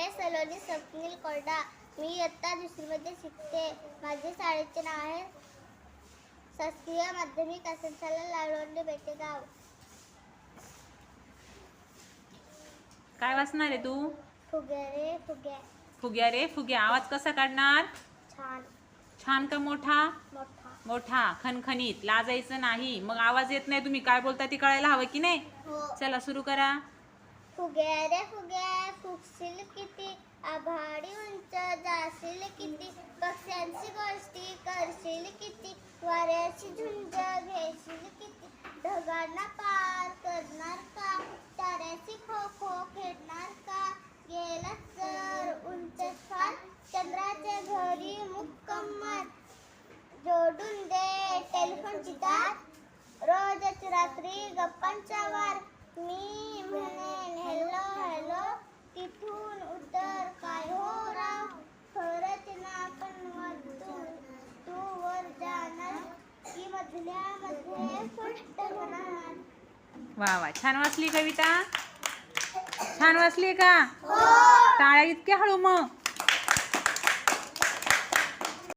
आहे सलोनी स्वप्नील कोरडा. मी इयत्ता दुसरीमध्ये शिकते. माझे शाळेचे नाव आहे शासकीय माध्यमिक आश्रमशाला लालवंडी बेटेगाव. काय वाचणार आहे तू? फुग्या रे फुग्या. फुग्या रे फुग्या. आवाज कसा काढणार? छान. छान का मोठा? मोठा. मोठा, खणखणीत, लाजायचं नाही. मग आवाज येत नाही, तुम्ही काय बोलता ते कळायला हवं की नाही? हो. चला सुरू करा. फुग्या रे फुग्या फुगशील किती, आभाळी उंच जाशील किती, पक्ष्यांची गोष्टी करशील किती, वाऱ्याची झुंज घेशील किती, ढगांना पार करणार का, ताऱ्याची खो खो खेळणार का, गेला तर उंच फार, चंद्राच्या घरी मुक्कामात, जोडून दे टेलिफोनची तार, रोजच रात्री गप्पांचा वार, मी म्हणेन हॅलो हॅलो, तिथून उत्तर काय हो राव, खरंच ना पण तू वर जाणार की मधल्या मध्ये फुट होणार. वा वा, छान वाचली कविता. छान वाचली का? हो. टाळ्या इतक्या हळू मग.